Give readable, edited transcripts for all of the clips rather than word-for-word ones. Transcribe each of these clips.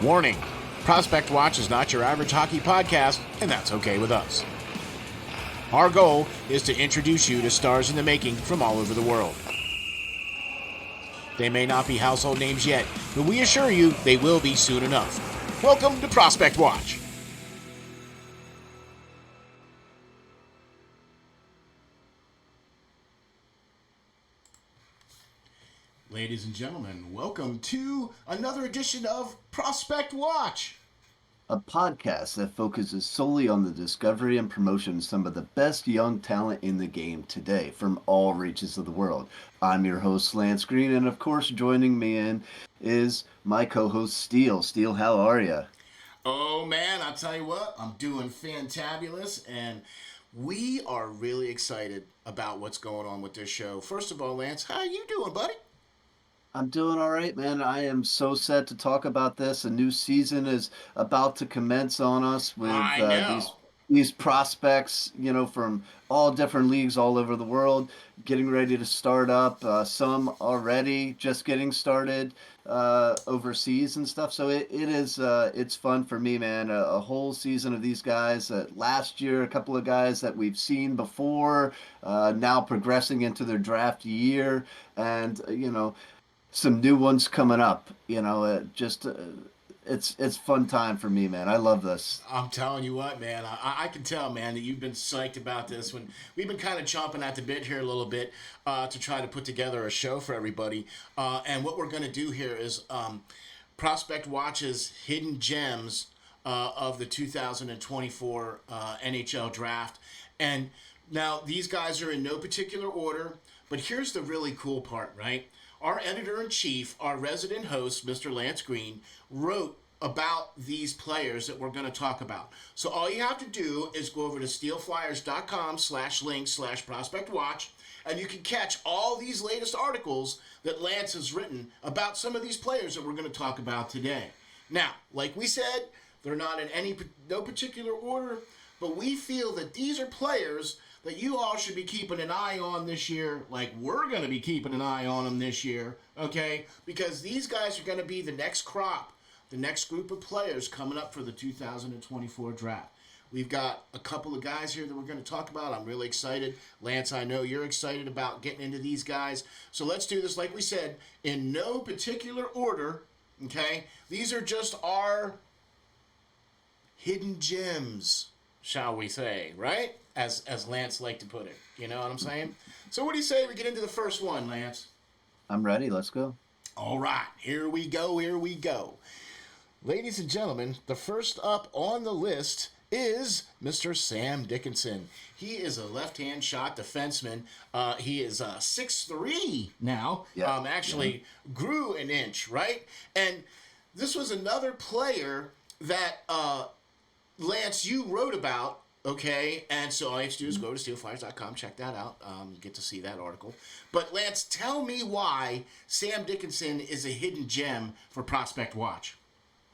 Warning, Prospect Watch is not your average hockey podcast, and that's okay with us. Our goal is to introduce you to stars in the making from all over the world. They may not be household names yet, but we assure you they will be soon enough. Welcome to Prospect Watch. Ladies and gentlemen, welcome to another edition of Prospect Watch, a podcast that focuses solely on the discovery and promotion of some of the best young talent in the game today from all reaches of the world. I'm your host, Lance Green, and of course, joining me in is my co-host, Steel. Steel, how are you? Oh man, I'll tell you what, I'm doing fantabulous, and we are really excited about what's going on with this show. First of all, Lance, how you doing, buddy? I'm doing all right, man. I am so set to talk about this. A new season is about to commence on us with I know. these prospects, from all different leagues all over the world, getting ready to start up. Some already just getting started overseas and stuff. So it is it's fun for me, man. A whole season of these guys. Last year, a couple of guys that we've seen before, now progressing into their draft year, and some new ones coming up. It's fun time for me, man. I love this. I'm telling you what, man. I can tell, man, that you've been psyched about this. When we've been kind of chomping at the bit here a little bit to try to put together a show for everybody. And what we're going to do here is Prospect Watch's hidden gems of the 2024 NHL draft. And now these guys are in no particular order, but here's the really cool part, right? Our editor-in-chief, our resident host, Mr. Lance Green, wrote about these players that we're going to talk about. So all you have to do is go over to SteelFlyers.com/link/prospectwatch, and you can catch all these latest articles that Lance has written about some of these players that we're going to talk about today. Now, like we said, they're not in no particular order, but we feel that these are players that you all should be keeping an eye on this year, like we're going to be keeping an eye on them this year, okay? Because these guys are going to be the next crop, the next group of players coming up for the 2024 draft. We've got a couple of guys here that we're going to talk about. I'm really excited. Lance, I know you're excited about getting into these guys. So let's do this, like we said, in no particular order, okay? These are just our hidden gems, shall we say, right? As Lance liked to put it. You know what I'm saying? So what do you say we get into the first one, Lance? I'm ready. Let's go. All right, here we go. Ladies and gentlemen, the first up on the list is Mr. Sam Dickinson. He is a left-hand shot defenseman. He is 6'3" now. Yeah. Actually grew an inch, right? And this was another player that Lance, you wrote about. Okay, and so all you have to do is go to SteelFlyers.com, check that out. You get to see that article. But Lance, tell me why Sam Dickinson is a hidden gem for Prospect Watch.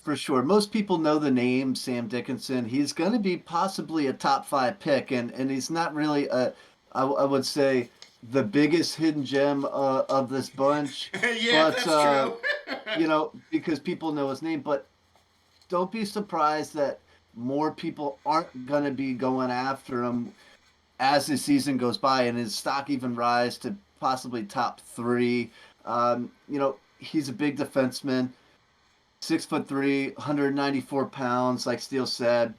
For sure. Most people know the name Sam Dickinson. He's going to be possibly a top 5 pick, and he's not really I would say, the biggest hidden gem of this bunch. Yeah, but, that's true. Because people know his name. But don't be surprised that more people aren't going to be going after him as the season goes by, and his stock even rise to possibly top 3. He's a big defenseman, 6'3", 194 pounds, like Steele said,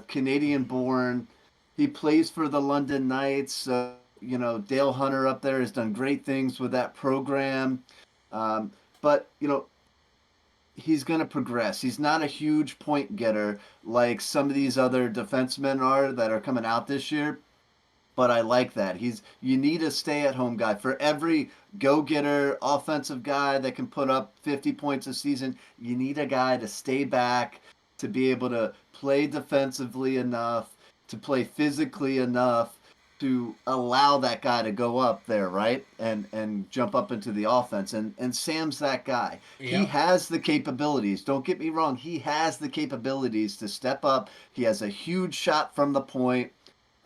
Canadian born. He plays for the London Knights. Dale Hunter up there has done great things with that program. But he's going to progress. He's not a huge point getter like some of these other defensemen are that are coming out this year, but I like that. You need a stay-at-home guy. For every go-getter offensive guy that can put up 50 points a season, you need a guy to stay back, to be able to play defensively enough, to play physically enough, to allow that guy to go up there, right? And jump up into the offense. And Sam's that guy. He Yep. has the capabilities. Don't get me wrong. He has the capabilities to step up. He has a huge shot from the point.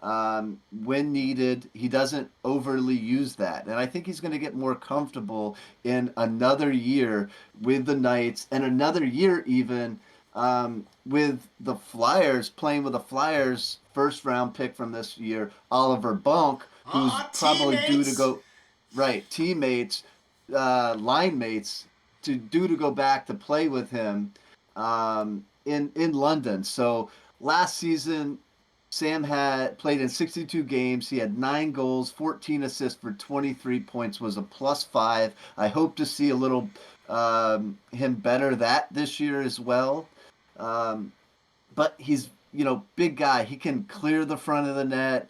when needed. He doesn't overly use that. And I think he's going to get more comfortable in another year with the Knights and another year even with the Flyers, playing with the Flyers first round pick from this year, Oliver Bunk, who's probably due to Teammates. go, right, teammates, line mates, to go back to play with him in London. So last season, Sam had played in 62 games. He had 9 goals, 14 assists for 23 points, was a +5. I hope to see a little him better that this year as well. Um, but he's, big guy. He can clear the front of the net.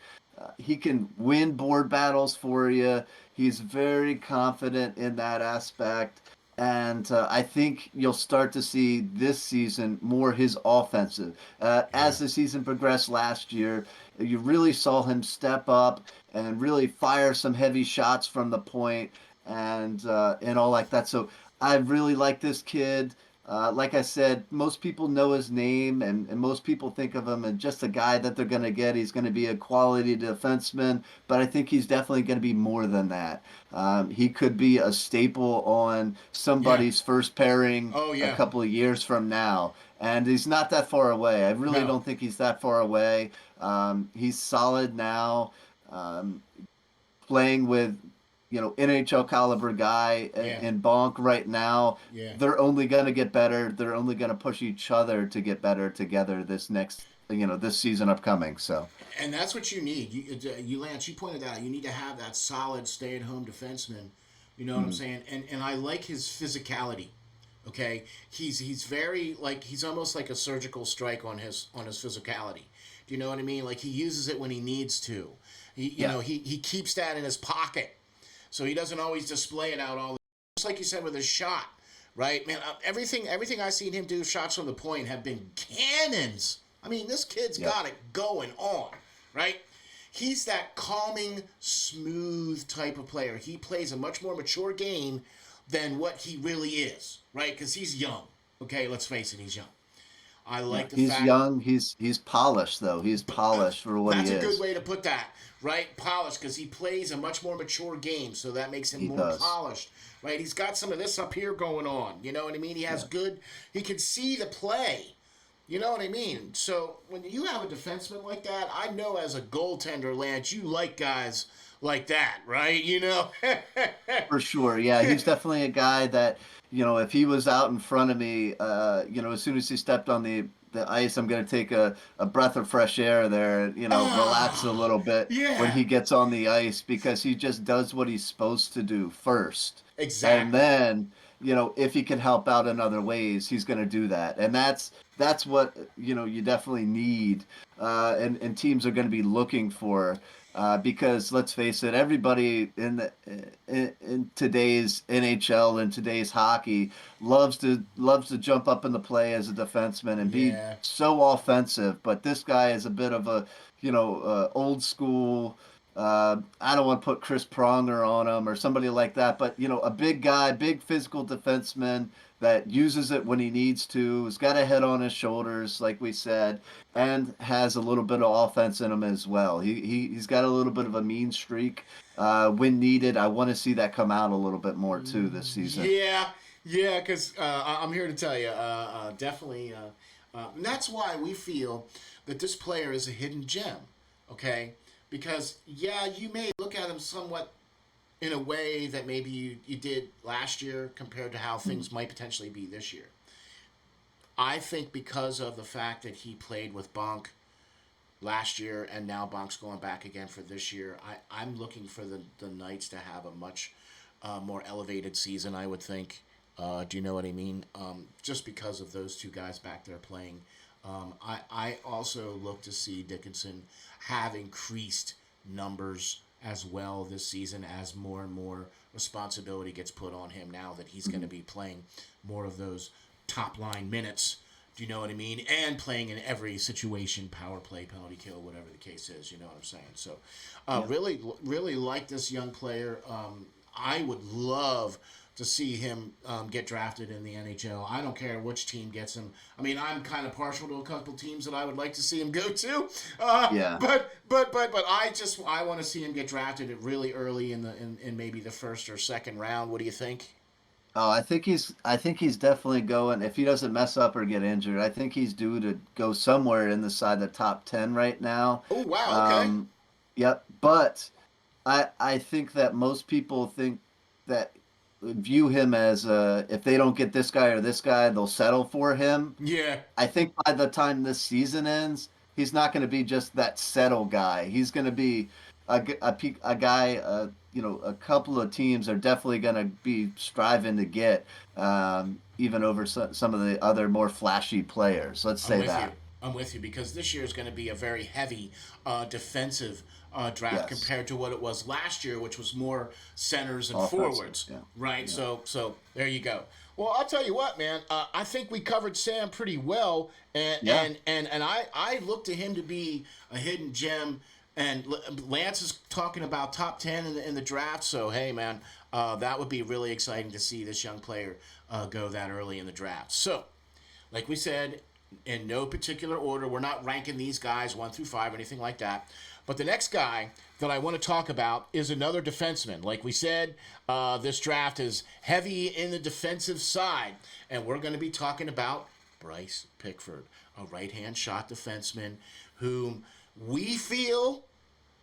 He can win board battles for you. He's very confident in that aspect. And I think you'll start to see this season more his offensive. Yeah. As the season progressed last year, you really saw him step up and really fire some heavy shots from the point and all like that. So I really like this kid. Like I said, most people know his name, and most people think of him as just a guy that they're going to get. He's going to be a quality defenseman, but I think he's definitely going to be more than that. He could be a staple on Yeah. somebody's first pairing Oh a yeah. couple of years from now. And he's not that far away. I really No. don't think he's that far away. He's solid now. Um, Playing with, NHL caliber guy Yeah. in Bonk right now. Yeah. They're only going to get better. They're only going to push each other to get better together this season upcoming. So, And that's what you need. You Lance, you pointed out you need to have that solid stay-at-home defenseman. You know what I'm mm, saying? And I like his physicality. Okay, he's very like he's almost like a surgical strike on his physicality. Do you know what I mean? Like he uses it when he needs to. yeah, He keeps that in his pocket, so he doesn't always display it out all. Just like you said with his shot, right? Man, everything I've seen him do shots from the point have been cannons. I mean, this kid's yeah. got it going on, right? He's that calming, smooth type of player. He plays a much more mature game than what he really is, right? Because he's young. Okay, let's face it, he's young. I Yeah, like the he's fact young. He's polished though. He's polished for what he that's a good is. way to put that, right? Polished, because he plays a much more mature game, so that makes him He more does. polished, right? He's got some of this up here going on. You know what I mean? He has Yeah. good. He can see the play. You know what I mean? So when you have a defenseman like that, I know as a goaltender, Lance, you like guys like that, right? You know. For sure. Yeah, he's definitely a guy that, if he was out in front of me, as soon as he stepped on the ice, I'm going to take a breath of fresh air there, relax a Ah, little bit when yeah, he gets on the ice because he just does what he's supposed to do first. And exactly. then, if he can help out in other ways, he's going to do that. And that's what, you definitely need and teams are going to be looking for. Because let's face it, everybody in today's NHL and today's hockey loves to jump up in the play as a defenseman and be Yeah. so offensive. But this guy is a bit of a old school. I don't want to put Chris Pronger on him or somebody like that, but a big guy, big physical defenseman that uses it when he needs to. Has got a head on his shoulders, like we said, and has a little bit of offense in him as well. He's got a little bit of a mean streak. When needed, I want to see that come out a little bit more too this season. Yeah, yeah, because I'm here to tell you, definitely, and that's why we feel that this player is a hidden gem, okay? Because, yeah, you may look at him somewhat in a way that maybe you did last year compared to how things might potentially be this year. I think because of the fact that he played with Bonk last year and now Bonk's going back again for this year, I'm looking for the Knights to have a much more elevated season, I would think. Do you know what I mean? Just because of those two guys back there playing. I also look to see Dickinson have increased numbers as well this season as more and more responsibility gets put on him now that he's going to be playing more of those top line minutes. Do you know what I mean? And playing in every situation, power play, penalty kill, whatever the case is. You know what I'm saying? So, Yeah. really like this young player. I would love to see him get drafted in the NHL. I don't care which team gets him. I mean, I'm kind of partial to a couple teams that I would like to see him go to, Yeah. but I want to see him get drafted really early in maybe the first or second round. What do you think? Oh, I think he's definitely going. If he doesn't mess up or get injured, I think he's due to go somewhere in the side of the top 10 right now. Oh wow, okay. Um, yep. But I think that most people think that view him as if they don't get this guy or this guy, they'll settle for him. Yeah, I think by the time this season ends, he's not going to be just that settle guy. He's going to be a guy. A couple of teams are definitely going to be striving to get, even over some of the other more flashy players. Let's I'm say with you. that. I'm with you because this year is going to be a very heavy defensive draft Yes, compared to what it was last year, which was more centers and offensive. forwards, Yeah, right? yeah, So there you go. Well, I'll tell you what, man. I think we covered Sam pretty well, and yeah. I look to him to be a hidden gem. And Lance is talking about top 10 in the draft. So hey, man, that would be really exciting to see this young player go that early in the draft. So like we said, in no particular order. We're not ranking these guys 1 through 5 or anything like that. But the next guy that I want to talk about is another defenseman. Like we said, this draft is heavy in the defensive side. And we're going to be talking about Bryce Pickford, a right-hand shot defenseman whom we feel,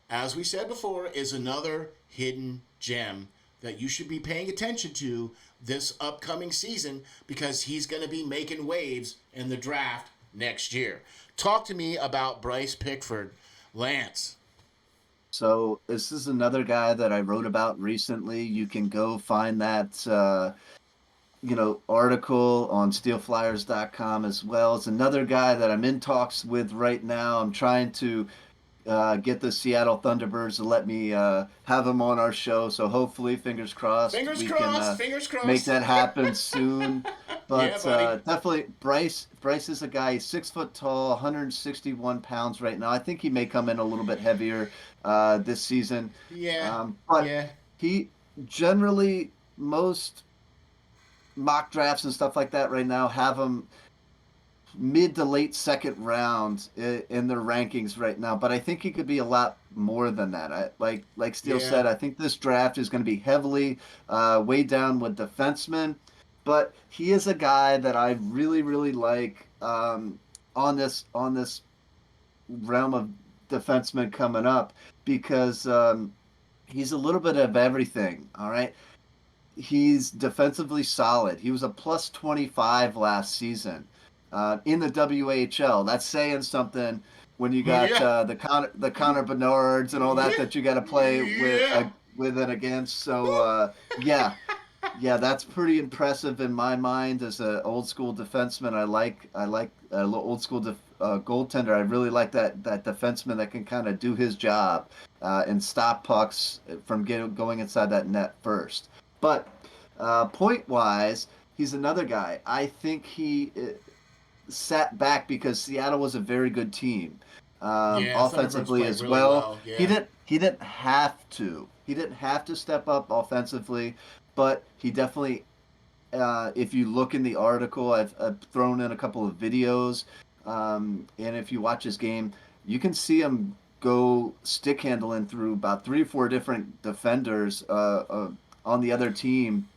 as we said before, is another hidden gem that you should be paying attention to this upcoming season because he's going to be making waves in the draft next year. Talk to me about Bryce Pickford, Lance. So this is another guy that I wrote about recently. You can go find that article on SteelFlyers.com as well. It's another guy that I'm in talks with right now. I'm trying to get the Seattle Thunderbirds to let me have him on our show. So hopefully, fingers crossed, Fingers we can crossed, fingers make crossed. that happen soon. Yeah, But buddy. definitely, Bryce is a guy. He's 6 foot tall, 161 pounds right now. I think he may come in a little bit heavier this season. Yeah, But yeah. he generally most mock drafts and stuff like that right now have him mid to late second round in their rankings right now. But I think he could be a lot more than that. Like Steele Yeah. said, I think this draft is going to be heavily weighed down with defensemen. But he is a guy that I really like on this realm of defensemen coming up because he's a little bit of everything. All right, he's defensively solid. He was a plus 25 last season in the WHL. That's saying something when you got Yeah. the Connor Bernards and all that Yeah. that you got to play Yeah. with and against. So yeah, yeah, that's pretty impressive in my mind as an old school defenseman. I like old school goaltender. I really like that defenseman that can kind of do his job and stop pucks from going inside that net first. But point wise, he's another guy. I think he sat back because Seattle was a very good team, Yeah, Thunderbirds offensively play as really well. well. He Yeah. didn't he didn't have to. He didn't have to step up offensively, but he definitely. If you look in the article, I've thrown in a couple of videos, and if you watch his game, you can see him go stick handling through about 3 or 4 different defenders on the other team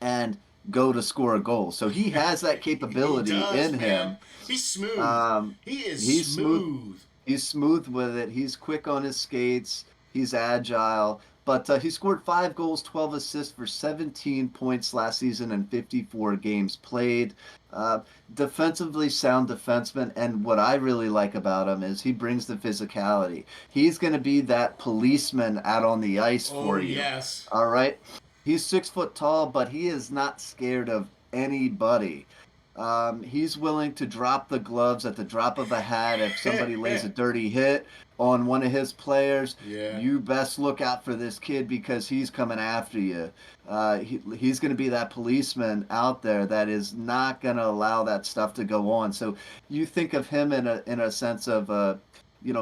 and go to score a goal. So he has that He capability does, in man. him. He's smooth. Um, He is he's smooth. smooth. He's smooth with it. He's quick on his skates. He's agile. But he scored 5 goals, 12 assists for 17 points last season in 54 games played. Uh, Defensively sound defenseman. And what I really like about him is he brings the physicality. He's going to be that policeman out on the ice Oh for you. yes. All right. He's 6 foot tall, but he is not scared of anybody. He's willing to drop the gloves at the drop of a hat if somebody lays a dirty hit on one of his players. Yeah. You best look out for this kid because he's coming after you. He's going to be that policeman out there that is not going to allow that stuff to go on. So you think of him in a sense of a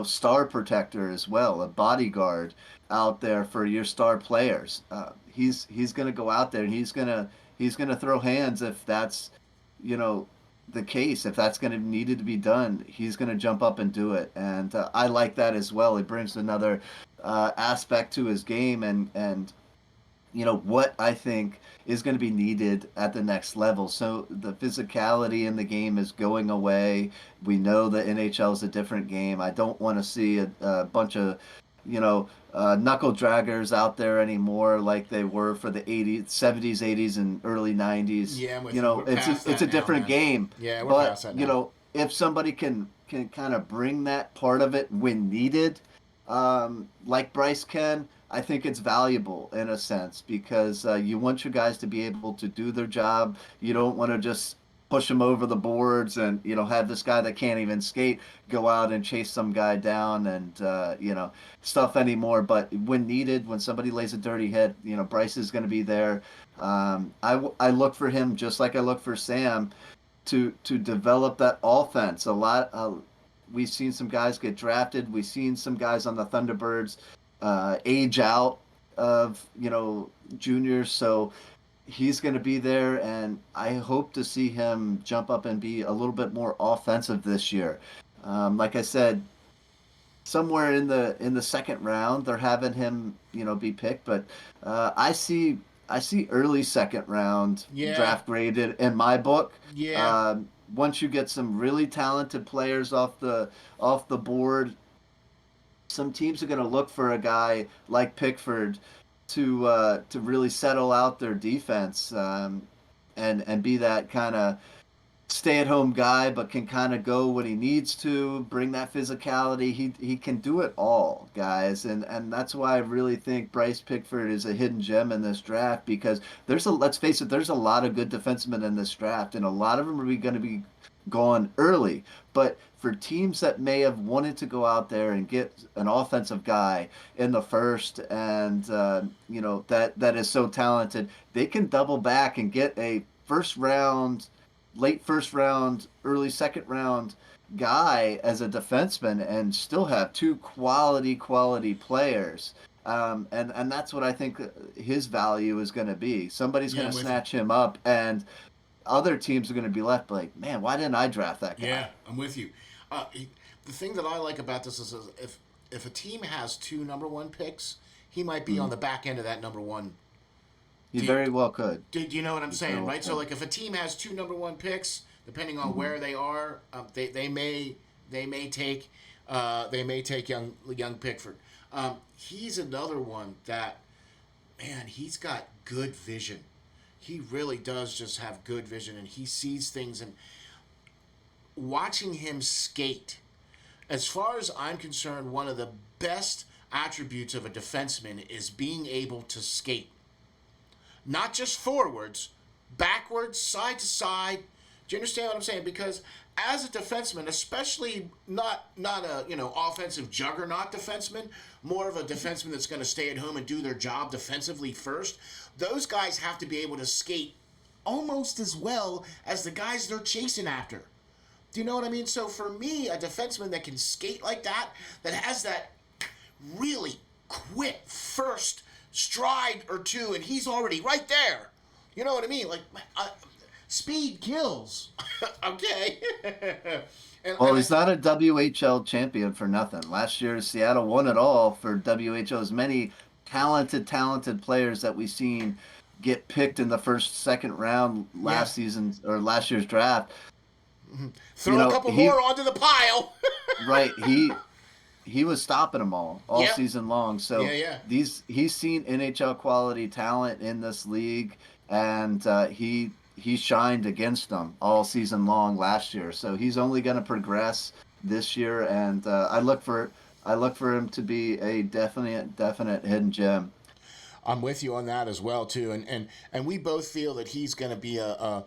star protector as well, a bodyguard out there for your star players. he's going to go out there and he's going to throw hands if that's, you know, the case. If that's going to needed to be done, he's going to jump up and do it. And I like that as well. It brings another aspect to his game, and what I think is going to be needed at the next level. So the physicality in the game is going away. We know the NHL is a different game. I don't want to see a bunch of, knuckle draggers out there anymore like they were for the 80s, 70s, 80s, and early 90s. Yeah, I'm with you. We're past It's that a now, different man. game. Yeah, we're But, past that now. if somebody can kind of bring that part of it when needed, like Bryce can, I think it's valuable in a sense because you want your guys to be able to do their job. You don't want to just push them over the boards and have this guy that can't even skate go out and chase some guy down and stuff anymore. But when needed, when somebody lays a dirty hit, Bryce is going to be there. I look for him just like I look for Sam to develop that offense. A lot. We've seen some guys get drafted. We've seen some guys on the Thunderbirds age out of juniors. So he's going to be there, and I hope to see him jump up and be a little bit more offensive this year. Like I said, somewhere in the second round, they're having him be picked, but I see early second round Yeah, draft graded in my book. yeah. Once you get some really talented players off the board, some teams are going to look for a guy like Pickford to really settle out their defense, and be that kind of stay-at-home guy, but can kind of go when he needs to, bring that physicality. He can do it all, guys, and that's why I really think Bryce Pickford is a hidden gem in this draft because let's face it, there's a lot of good defensemen in this draft, and a lot of them are going to be gone early. But for teams that may have wanted to go out there and get an offensive guy in the first, and that is so talented, they can double back and get a first round, late first round, early second round guy as a defenseman and still have two quality players. And that's what I think his value is going to be. Somebody's Yeah, going I'm to with you. snatch him up, and other teams are going to be left like, man, why didn't I draft that Yeah, guy? I'm with you. The thing that I like about this is if a team has two number one picks, he might be on Mm. the back end of that number one. He Do you, very well could. do you know what I'm He very saying, well right? So could. like if a team has two number one picks, depending on Hmm. where they are, they may take young Pickford. He's another one that, man, he's got good vision. He really does just have good vision, and he sees things. And watching him skate, as far as I'm concerned, one of the best attributes of a defenseman is being able to skate. Not just forwards, backwards, side to side. Do you understand what I'm saying? Because as a defenseman, especially not a offensive juggernaut defenseman, more of a defenseman that's going to stay at home and do their job defensively first. Those guys have to be able to skate almost as well as the guys they're chasing after. Do you know what I mean? So for me, a defenseman that can skate like that, that has that really quick first stride or two, and he's already right there. You know what I mean? Like speed kills. Okay. and, Well, and I, he's not a WHL champion for nothing. Last year, Seattle won it all for WHL. As many talented players that we've seen get picked in the first, second round yeah, last season or last year's draft. throw a couple He more onto the pile. right he was stopping them all Yep. season long. Yeah, So yeah. he's seen NHL quality talent in this league, and he shined against them all season long last year. So he's only going to progress this year, and I look for him to be a definite hidden gem. I'm with you on that as well too, and we both feel that he's going to be a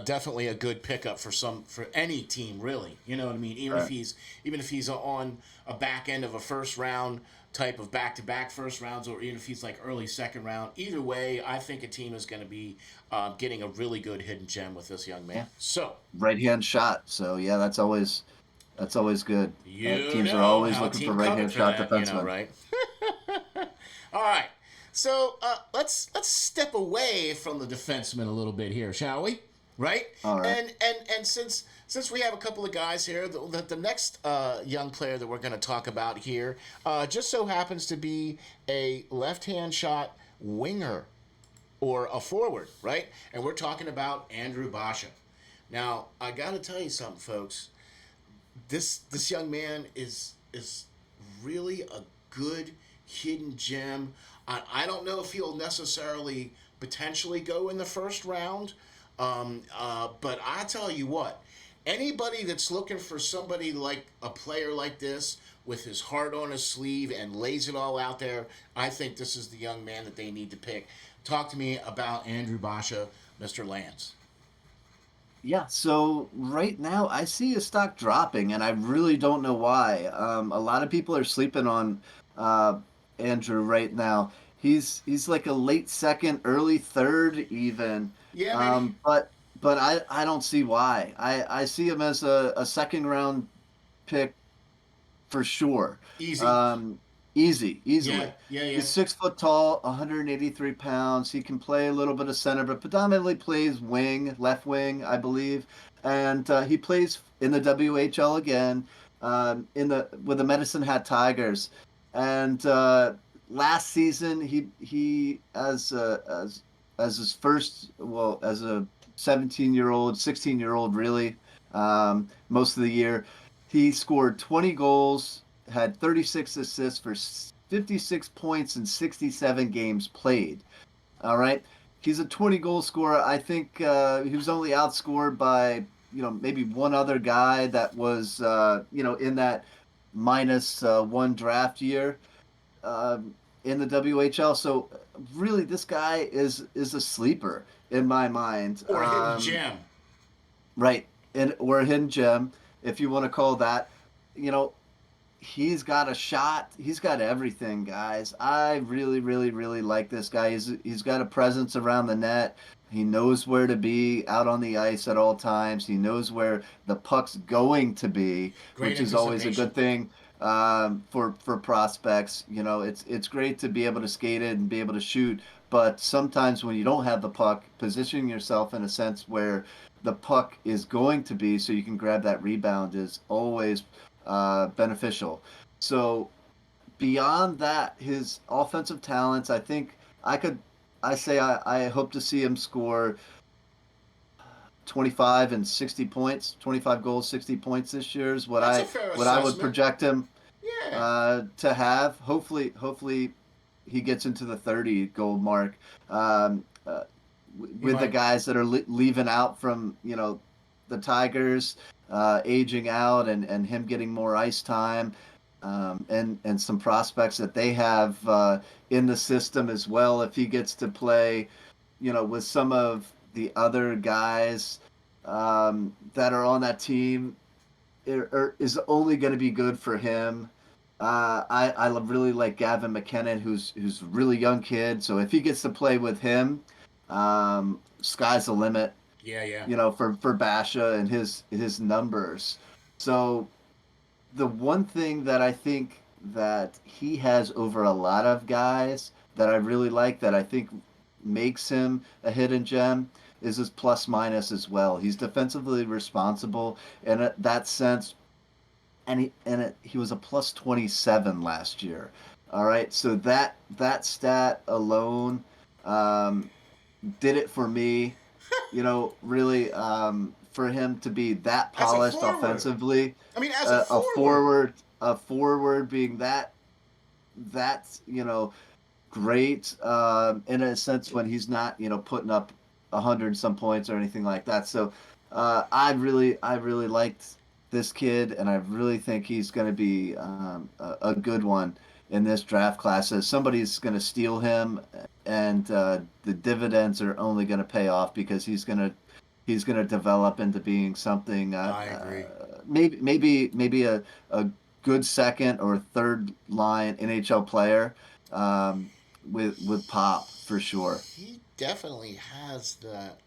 definitely a good pickup for any team really. You know what I mean? Right. Even if he's on a back end of a first round type of back to back first rounds, or even if he's like early second round. Either way, I think a team is going to be getting a really good hidden gem with this young Yeah. man. So Right hand shot. So yeah, that's always good. you Teams are know always how looking for team right covered hand for shot that, defensemen. right? All right. So let's step away from the defenseman a little bit here, shall we? Right? All right. And since we have a couple of guys here, the next young player that we're going to talk about here just so happens to be a left-hand shot winger or a forward, right? And we're talking about Andrew Basha. Now, I got to tell you something, folks. This young man is really a good hidden gem. I don't know if he'll necessarily potentially go in the first round, but I tell you what, anybody that's looking for somebody like a player like this with his heart on his sleeve and lays it all out there, I think this is the young man that they need to pick. Talk to me about Andrew Basha, Mr. Lance. Yeah, so right now I see his stock dropping, and I really don't know why. A lot of people are sleeping on uh, Andrew right now. He's like a late second, early third even, Yeah, maybe. but I don't see why. I see him as a second round pick for sure. Easy. Um, Yeah, easily. yeah, yeah. He's 6 foot tall, 183 pounds. He can play a little bit of center, but predominantly plays wing, left wing, I believe. And he plays in the WHL again, in the with the Medicine Hat Tigers. And last season, he as his first, well, as a 17-year-old, 16-year-old, really, most of the year. He scored 20 goals, had 36 assists for 56 points in 67 games played. All right. He's a 20 goal scorer. I think he was only outscored by, maybe one other guy that was, in that minus one draft year in the WHL. So really, this guy is a sleeper in my mind. Or a hidden gem. Right. And or a hidden gem, if you want to call that. You know, he's got a shot. He's got everything, guys. I really, really, really like this guy. He's got a presence around the net. He knows where to be out on the ice at all times. He knows where the puck's going to be, Great which is always a anticipation. good thing for prospects. It's great to be able to skate it and be able to shoot, but sometimes when you don't have the puck, positioning yourself in a sense where the puck is going to be, so you can grab that rebound, is always beneficial. So beyond that, his offensive talents, I think I could, I say I hope to see him score 25 and 60 points, 25 goals, 60 points this year is what That's a I fair what I would assessment. project him Yeah. to have. Hopefully he gets into the 30 goal mark. Um, uh, He with the might. guys that are leaving out from the Tigers, aging out, and him getting more ice time, and some prospects that they have in the system as well. If he gets to play, with some of the other guys that are on that team, is only going to be good for him. I really like Gavin McKinnon, who's a really young kid. So if he gets to play with him, sky's the limit. Yeah, yeah. For Basha and his numbers. So the one thing that I think that he has over a lot of guys that I really like, that I think makes him a hidden gem, is his plus minus as well. He's defensively responsible in that sense, he was a plus 27 last year. All right, so that stat alone um, did it for me. Really, for him to be that As a polished forward. offensively, I mean, as a uh, a forward. forward, a forward being that great in a sense when he's not putting up 100 some points or anything like that. So I really liked this kid, and I really think he's going to be a good one in this draft class. As somebody's going to steal him, and the dividends are only going to pay off because he's going to develop into being something I agree. maybe a good second or third line NHL player with pop for sure. He definitely has that.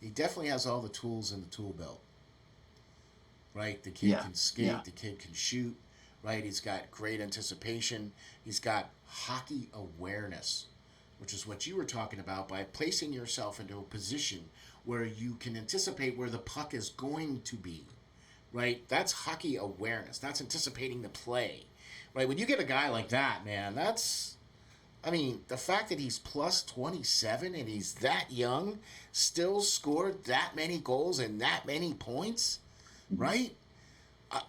He definitely has all the tools in the tool belt, right? The kid Yeah, can yeah, skate, the kid can shoot, right? He's got great anticipation. He's got hockey awareness. which is what you were talking about, by placing yourself into a position where you can anticipate where the puck is going to be, right? That's hockey awareness. That's anticipating the play, right? When you get a guy like that, man, I mean, the fact that he's plus 27 and he's that young, still scored that many goals and that many points, right? Uh,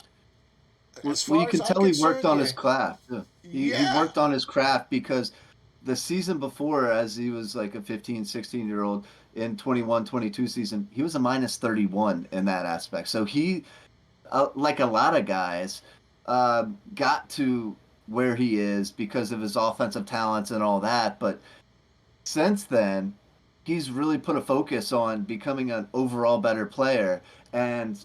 as Well, you far as can I'm tell he worked concerned, on yeah. his craft. Yeah. He Yeah. worked on his craft because the season before, as he was like a 15, 16-year-old in 21, 22 season, he was a minus 31 in that aspect. So he, like a lot of guys, got to where he is because of his offensive talents and all that. But since then, he's really put a focus on becoming an overall better player. And,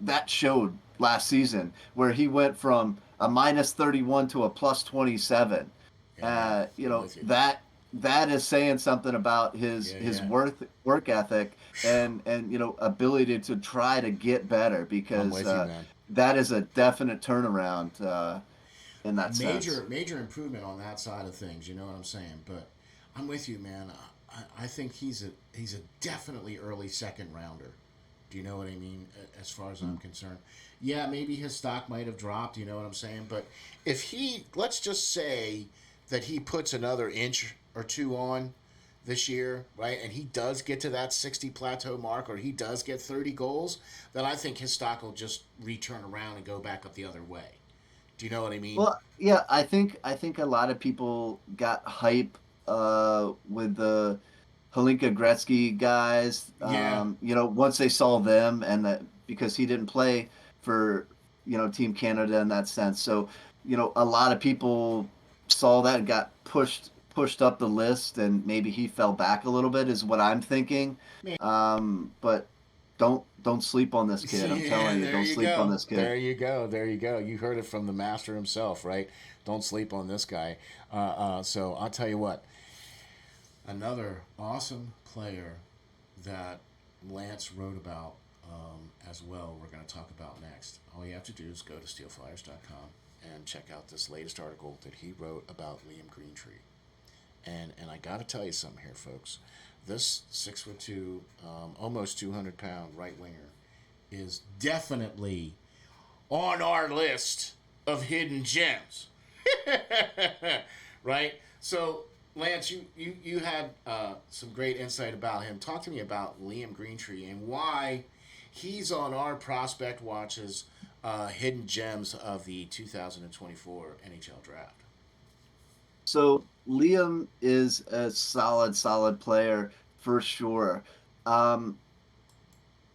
that showed last season where he went from a minus 31 to a plus 27. Yeah, I'm with you. That is saying something about his Yeah, his yeah. work ethic and ability to try to get better I'm because with you, man. that is a definite turnaround in that sense. Major improvement on that side of things. You know what I'm saying? But I'm with you, man. I think he's a definitely early second rounder. Do you know what I mean? As far as I'm concerned, yeah, maybe his stock might have dropped. You know what I'm saying? But if let's just say that he puts another inch or two on this year, right, and he does get to that 60 plateau mark, or he does get 30 goals, then I think his stock will just return around and go back up the other way. Do you know what I mean? Well, yeah, I think a lot of people got hype with the Halinka Gretzky guys. Yeah. Once they saw them and that because he didn't play for Team Canada in that sense. So, a lot of people saw that and got pushed up the list, and maybe he fell back a little bit, is what I'm thinking. Man. But don't sleep on this kid. I'm Yeah, telling you, there don't you sleep on go. this kid. There you go. There you go. You heard it from the master himself, right? Don't sleep on this guy. So I'll tell you what. Another awesome player that Lance wrote about as well, we're going to talk about next. All you have to do is go to SteelFlyers.com and check out this latest article that he wrote about Liam Greentree. And I got to tell you something here, folks. This 6'2", almost 200-pound right winger is definitely on our list of hidden gems. Right? So, Lance, you had some great insight about him. Talk to me about Liam Greentree and why he's on our prospect watches, hidden gems of the 2024 NHL draft. So Liam is a solid player for sure. Um,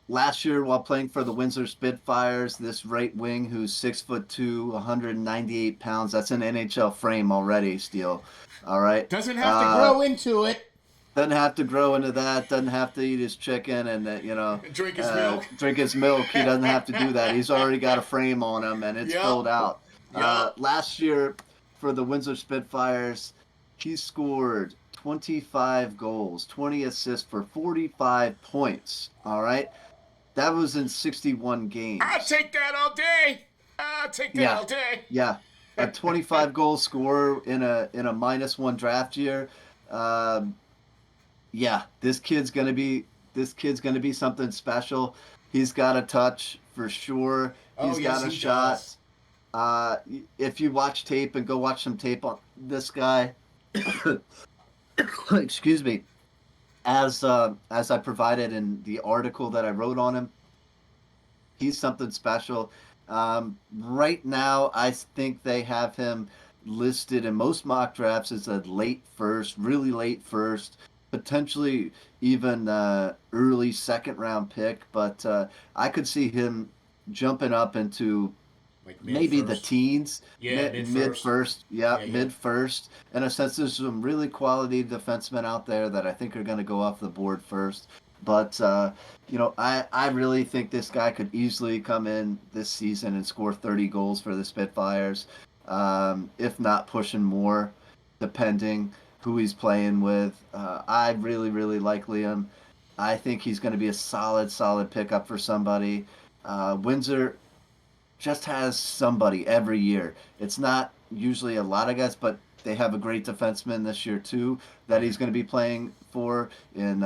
Last year, while playing for the Windsor Spitfires, this right wing who's 6'2", 198 pounds, that's an NHL frame already, Steel. All right. Doesn't have to Uh, grow into it. doesn't have to grow into that. Doesn't have to eat his chicken and Drink his milk. drink his milk. He doesn't have to do that. He's already got a frame on him and it's Yep. filled out. Yup. Last year for the Windsor Spitfires, he scored 25 goals, 20 assists for 45 points. All right, that was in 61 I'll games. take that all day. I'll take that Yeah, all day. yeah, a 25 goal scorer in a -1 draft year. Um, yeah, this kid's gonna be something special. He's got a touch for sure. Oh, He's yes, got a he does. shot. If you watch tape and go watch some tape on this guy, excuse me, as I provided in the article that I wrote on him, he's something special. Right now, I think they have him listed in most mock drafts as a late first, really late first, potentially even early second round pick. But I could see him jumping up into Like mid maybe the first. teens, Yeah, mid, mid mid first. first, yeah, Yeah, yeah. mid first. In a sense, there's some really quality defensemen out there that I think are going to go off the board first. But I really think this guy could easily come in this season and score 30 goals for the Spitfires, if not pushing more, depending who he's playing with. I really, really like Liam. I think he's going to be a solid pickup for somebody. Windsor just has somebody every year. It's not usually a lot of guys, but They have a great defenseman this year too that he's going to be playing for, and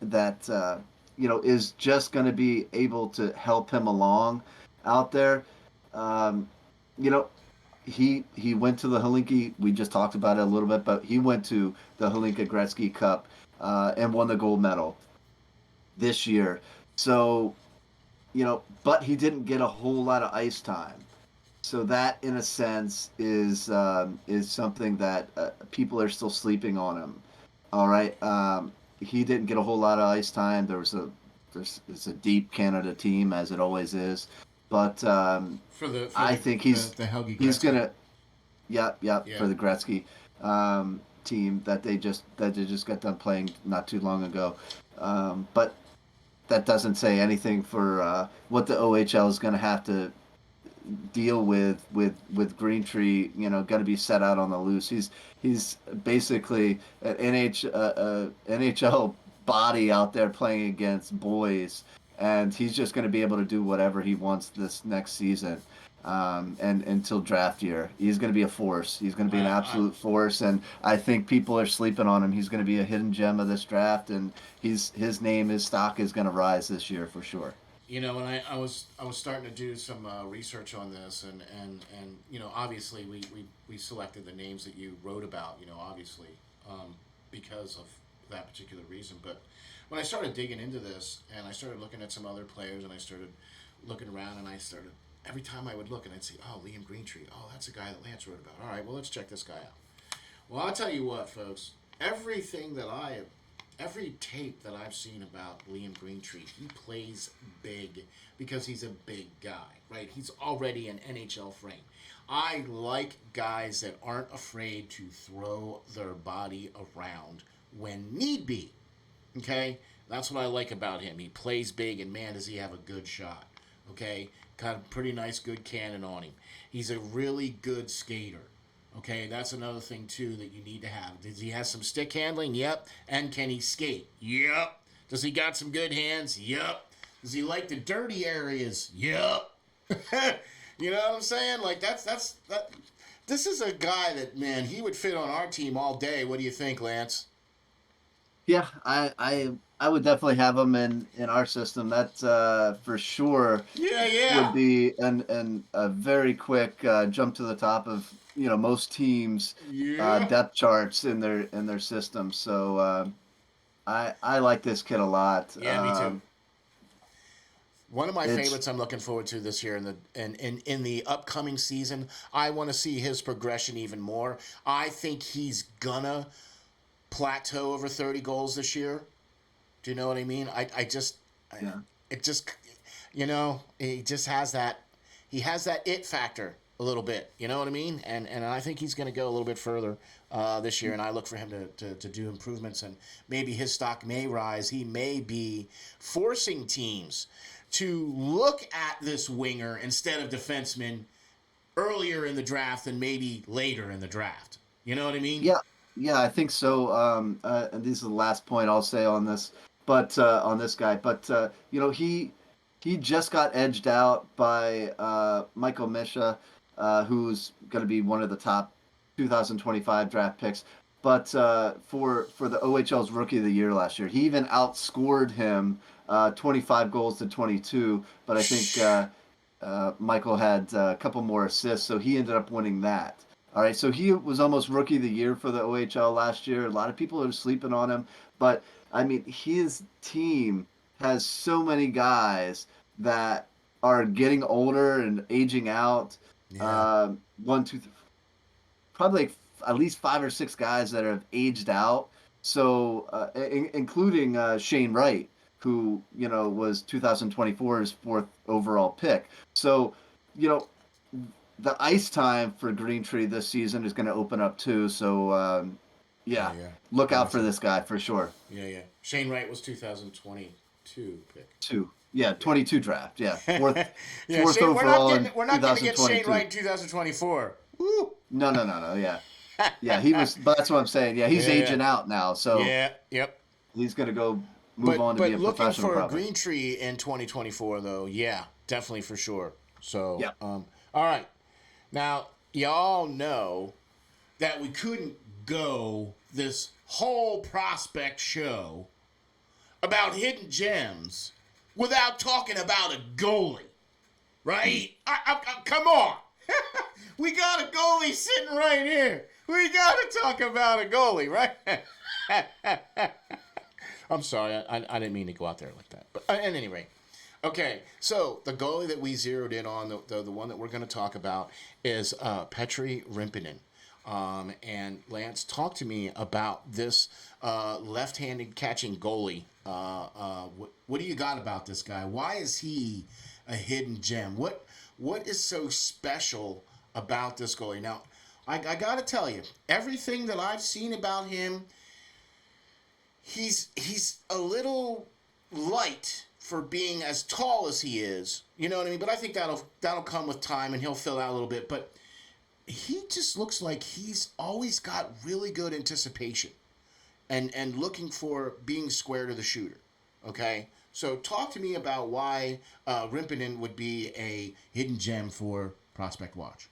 that is just going to be able to help him along out there. Um, you know, he went to the Helsinki. We just talked about it a little bit, but he went to the Helsinki Gretzky Cup and won the gold medal this year. So but he didn't get a whole lot of ice time. So that, in a sense, is something that people are still sleeping on him. All right, he didn't get a whole lot of ice time. It's a deep Canada team, as it always is, but I think the Helgi he's Gretzky. gonna yeah Yeah. for the Gretzky team that they just got done playing not too long ago, but that doesn't say anything for what the OHL is going to have to deal with Greentree. Going to be set out on the loose. He's basically an NHL body out there playing against boys, and he's just going to be able to do whatever he wants this next season. And until draft year, he's going to be a force. He's going to be an absolute force, and I think people are sleeping on him. He's going to be a hidden gem of this draft, and his stock is going to rise this year for sure. And I was starting to do some research on this, and obviously we selected the names that you wrote about, obviously, because of that particular reason. But when I started digging into this, and I started looking at some other players, and I started looking around, and I started every time I would look and I'd see, oh, Liam Greentree, oh, that's a guy that Lance wrote about. All right, well, let's check this guy out. Well, I'll tell you what, folks, every tape that I've seen about Liam Greentree, he plays big because he's a big guy, right? He's already an NHL frame. I like guys that aren't afraid to throw their body around when need be. Okay? That's what I like about him. He plays big, and man, does he have a good shot. Okay? Got a pretty nice, good cannon on him. He's a really good skater. Okay, that's another thing, too, that you need to have. Does he have some stick handling? Yep. And can he skate? Yep. Does he got some good hands? Yep. Does he like the dirty areas? Yep. You know what I'm saying? Like, that. This is a guy that, man, he would fit on our team all day. What do you think, Lance? Yeah, I would definitely have him in our system. That for sure would Yeah. be an a very quick jump to the top of most teams' Yeah. depth charts in their system. So I like this kid a lot. Yeah, me too. One of my It's favorites I'm looking forward to this year in the upcoming season. I want to see his progression even more. I think he's gonna plateau over 30 goals this year. Do you know what I mean? yeah. It just, he just he has that it factor a little bit. You know what I mean? And I think he's going to go a little bit further this year, and I look for him to do improvements, and maybe his stock may rise. He may be forcing teams to look at this winger instead of defenseman earlier in the draft and maybe later in the draft. You know what I mean? Yeah, yeah, I think so. And this is the last point I'll say on this, but on this guy. But he just got edged out by Michael Misha, who's going to be one of the top 2025 draft picks. But for the OHL's Rookie of the Year last year, he even outscored him 25 goals to 22. But I think Michael had a couple more assists, so he ended up winning that. All right, so he was almost Rookie of the Year for the OHL last year. A lot of people are sleeping on him, but I mean, his team has so many guys that are getting older and aging out. Yeah. One, two, probably like at least 5 or 6 guys that have aged out. So, including Shane Wright, who was 2024's fourth overall pick. So, you know, the ice time for Greentree this season is going to open up too. So, Yeah, yeah, yeah. look I'm out with for you. this guy for sure. Yeah. Shane Wright was 2022 pick. Yeah, 22 draft. Yeah, fourth, Yeah, fourth Shane, overall in we're not getting to get Shane 2022. Wright in 2024. Woo! No. Yeah, yeah. He was. But that's what I'm saying. Yeah, he's Yeah. aging out now, so Yeah. Yep. he's gonna go move But on to be but a looking professional for a probably. green tree in 2024 though, yeah, definitely for sure. So, Yeah. all right. Now, y'all know that we couldn't go this whole prospect show about hidden gems without talking about a goalie, right? Come on. We got a goalie sitting right here. We got to talk about a goalie, right? I'm sorry. I didn't mean to go out there like that. But at any rate, okay. So the goalie that we zeroed in on, the one that we're going to talk about, is Petri Rimpinen. And Lance, talk to me about this left-handed catching goalie. What do you got about this guy? Why is he a hidden gem? What is so special about this goalie? Now, I got to tell you, everything that I've seen about him, he's a little light for being as tall as he is. You know what I mean? But I think that'll come with time, and he'll fill out a little bit. But he just looks like he's always got really good anticipation and looking for being square to the shooter. Okay? So talk to me about why Rimpinen would be a hidden gem for Prospect Watch.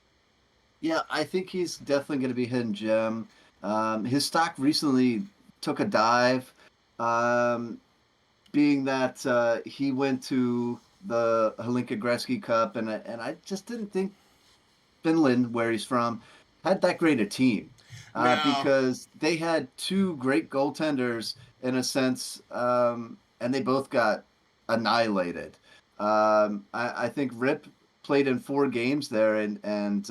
Yeah, I think he's definitely going to be a hidden gem. His stock recently took a dive, being that he went to the Helinka Gretzky Cup, and I just didn't think Finland, where he's from, had that great a team, No. because they had two great goaltenders in a sense, and they both got annihilated. I think Rip played in 4 games there, and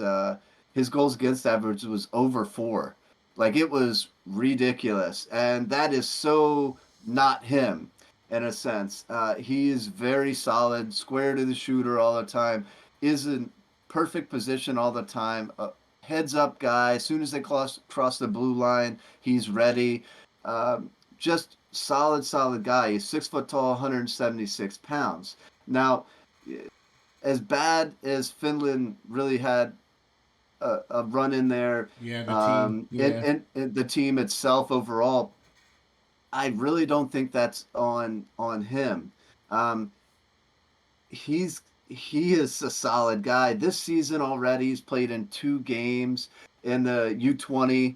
his goals against average was over 4. Like, it was ridiculous, and that is so not him in a sense. He is very solid, square to the shooter all the time, is in perfect position all the time. Heads up guy. As soon as they cross the blue line, he's ready. Just solid guy. He's 6 foot tall, 176 pounds. Now, as bad as Finland really had a run in there, Yeah, the team. Yeah. and the team itself overall, I really don't think that's on him. Um, he's he is a solid guy. This season already, he's played in 2 games in the U20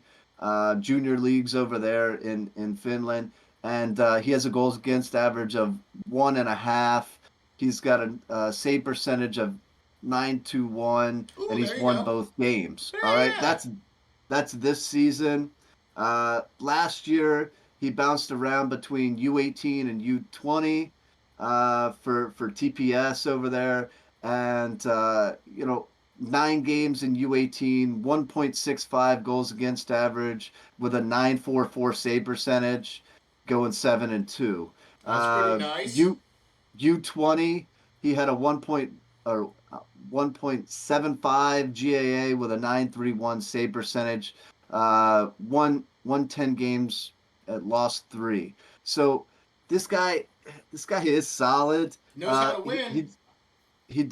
junior leagues over there in Finland, and he has a goals against average of 1.5. He's got a save percentage of 921, Ooh, and he's there you won go. both games. All right, Yeah. that's this season. Last year, he bounced around between U18 and U20 for TPS over there, and 9 games in U18, 1.65 goals against average with a 944 save percentage, going 7-2. That's pretty nice. U20, he had a 1.75 GAA with a 931 save percentage. Won 10 games, lost 3. So this guy is solid. Knows how to He, win. he he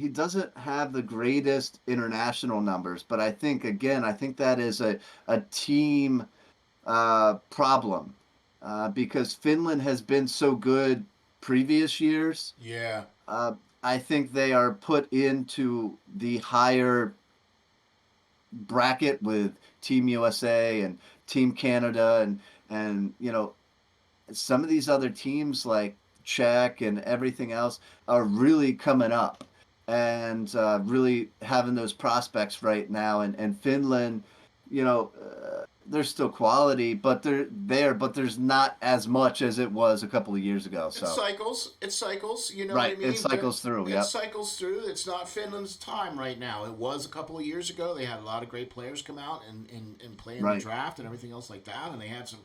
doesn't have the greatest international numbers, but I think that is a team problem, because Finland has been so good previous years. Yeah. Uh, I think they are put into the higher bracket with Team USA and Team Canada, and some of these other teams like Czech and everything else are really coming up and really having those prospects right now. And Finland, there's still quality, but they're there, but there's not as much as it was a couple of years ago. It So cycles. It cycles. You know what I right, it mean? cycles through. It Yep. cycles through. It's not Finland's time right now. It was a couple of years ago. They had a lot of great players come out and play in the Right. draft and everything else like that. And they had some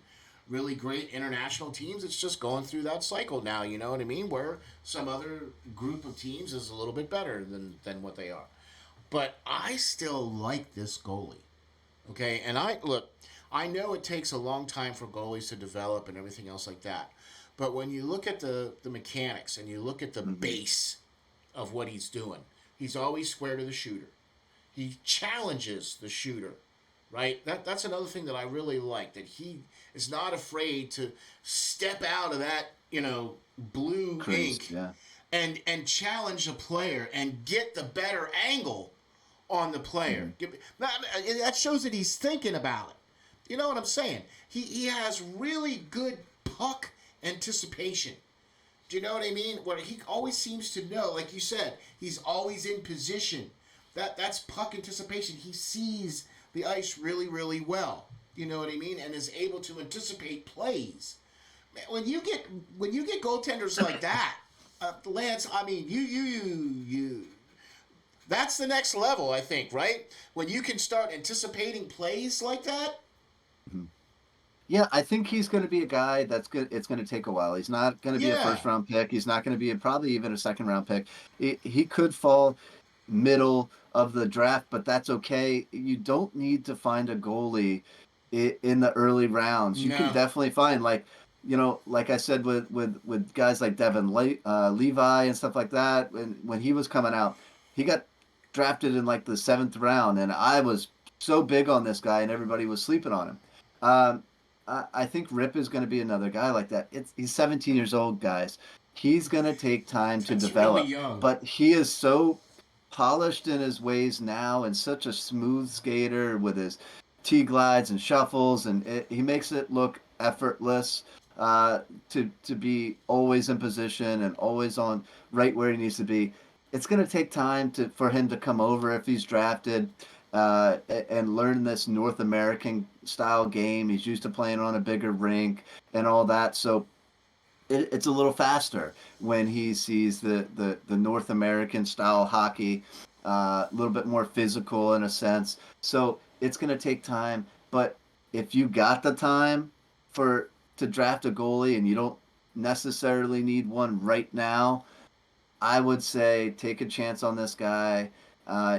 really great international teams. It's just going through that cycle now. You know what I mean? Where some other group of teams is a little bit better than what they are. But I still like this goalie. Okay, and I know it takes a long time for goalies to develop and everything else like that. But when you look at the mechanics and you look at the Hmm. base of what he's doing, he's always square to the shooter. He challenges the shooter, right? That's another thing that I really like, that he is not afraid to step out of that, blue Crazy. ink Yeah. and challenge a player and get the better angle on the player. Mm-hmm. That shows that he's thinking about it. You know what I'm saying? He has really good puck anticipation. Do you know what I mean? Where he always seems to know, like you said, he's always in position. That's puck anticipation. He sees the ice really, really well. You know what I mean? And is able to anticipate plays. Man, when you get goaltenders like that, Lance, I mean, you. That's the next level, I think, right? When you can start anticipating plays like that. Yeah, I think he's going to be a guy that's good. It's going to take a while. He's not going to be a Yeah. first round pick. He's not going to be probably even a second round pick. He could fall middle of the draft, but that's okay. You don't need to find a goalie in the early rounds. You can No. definitely find like I said with guys like Levi and stuff like that. When he was coming out, he got drafted in like the seventh round, and I was so big on this guy, and everybody was sleeping on him. Um, I think Rip is going to be another guy like that. He's 17 years old, guys. He's going to take time to That's really develop, young. but he is so polished in his ways now and such a smooth skater with his T-glides and shuffles, and he makes it look effortless to be always in position and always on right where he needs to be. It's going to take time for him to come over if he's drafted and learn this North American style game. He's used to playing on a bigger rink and all that. So it's a little faster when he sees the North American style hockey, a little bit more physical in a sense. So it's going to take time. But if you got the time to draft a goalie and you don't necessarily need one right now, I would say take a chance on this guy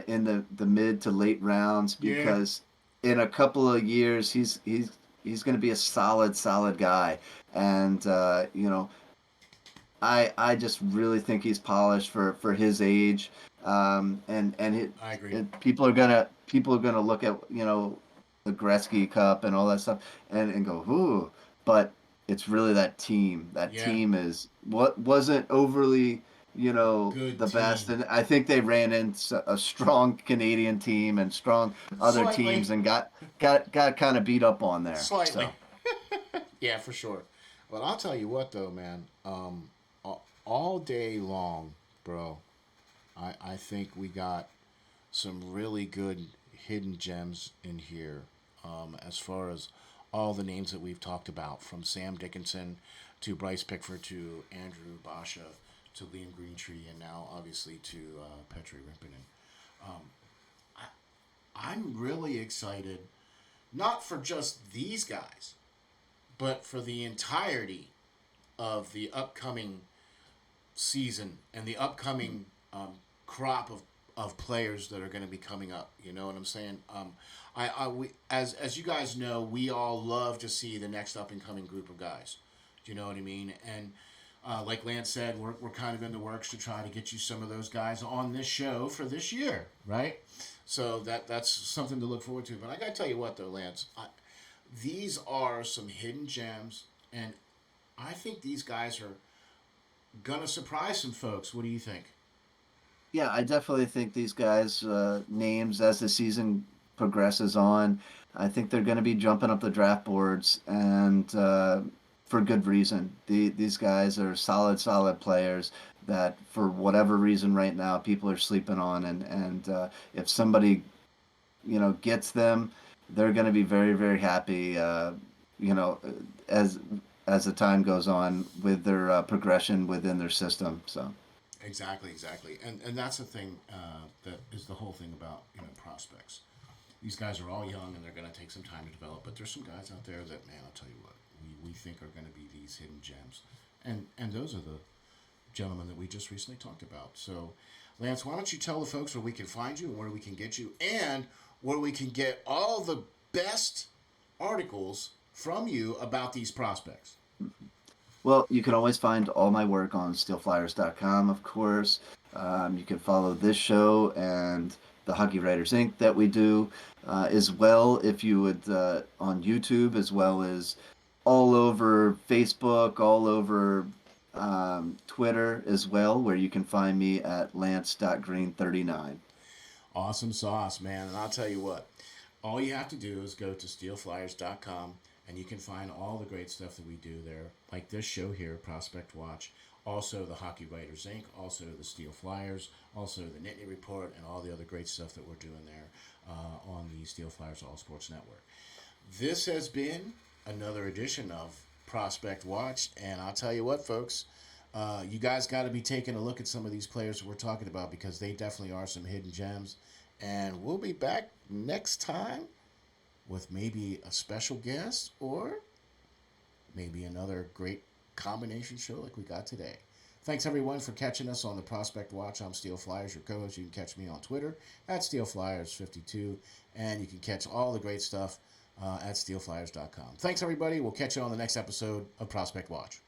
in the mid to late rounds Yeah. because in a couple of years he's going to be a solid guy, and I just really think he's polished for his age, I agree. people are gonna look at the Gretzky Cup and all that stuff and go ooh, but it's really that team. That Yeah. team is what wasn't overly Good the best, team. and I think they ran into a strong Canadian team and strong other Slightly. teams and got kind of beat up on there. Slightly. So Yeah, for sure. But I'll tell you what, though, man. All day long, bro, I think we got some really good hidden gems in here as far as all the names that we've talked about, from Sam Dickinson to Bryce Pickford to Andrew Basha to Liam Greentree and now obviously to Petri Rimpinen. I'm really excited, not for just these guys, but for the entirety of the upcoming season and the upcoming crop of players that are going to be coming up. You know what I'm saying? As you guys know, we all love to see the next up and coming group of guys. Do you know what I mean? And like Lance said, we're kind of in the works to try to get you some of those guys on this show for this year, right? So that's something to look forward to. But I got to tell you what, though, Lance, these are some hidden gems, and I think these guys are gonna surprise some folks. What do you think? yeah, I definitely think these guys' names as the season progresses on, I think they're going to be jumping up the draft boards, and for good reason. These guys are solid players that, for whatever reason, right now people are sleeping on, and if somebody gets them, they're going to be very happy. You know, as as the time goes on with their progression within their system. So. Exactly, and that's the thing that is the whole thing about prospects. These guys are all young and they're going to take some time to develop, but there's some guys out there that, man, I'll tell you what, we think are going to be these hidden gems, and those are the gentlemen that we just recently talked about. So, Lance, why don't you tell the folks where we can find you and where we can get you, and where we can get all the best articles from you about these prospects. Well, you can always find all my work on SteelFlyers.com, of course. You can follow this show and the Hockey Writers Inc. that we do as well, if you would, on YouTube, as well as all over Facebook, all over Twitter as well, where you can find me at lance.green39. Awesome sauce, man. And I'll tell you what, all you have to do is go to SteelFlyers.com and you can find all the great stuff that we do there, like this show here, Prospect Watch, also the Hockey Writers Inc., also the Steel Flyers, also the Nittany Report, and all the other great stuff that we're doing there on the Steel Flyers All Sports Network. This has been another edition of Prospect Watch, and I'll tell you what, folks, you guys got to be taking a look at some of these players that we're talking about because they definitely are some hidden gems. And we'll be back next time with maybe a special guest or maybe another great combination show like we got today. Thanks everyone for catching us on the Prospect Watch. I'm Steel Flyers, your co-host. You can catch me on Twitter at SteelFlyers52, and you can catch all the great stuff at SteelFlyers.com. Thanks everybody. We'll catch you on the next episode of Prospect Watch.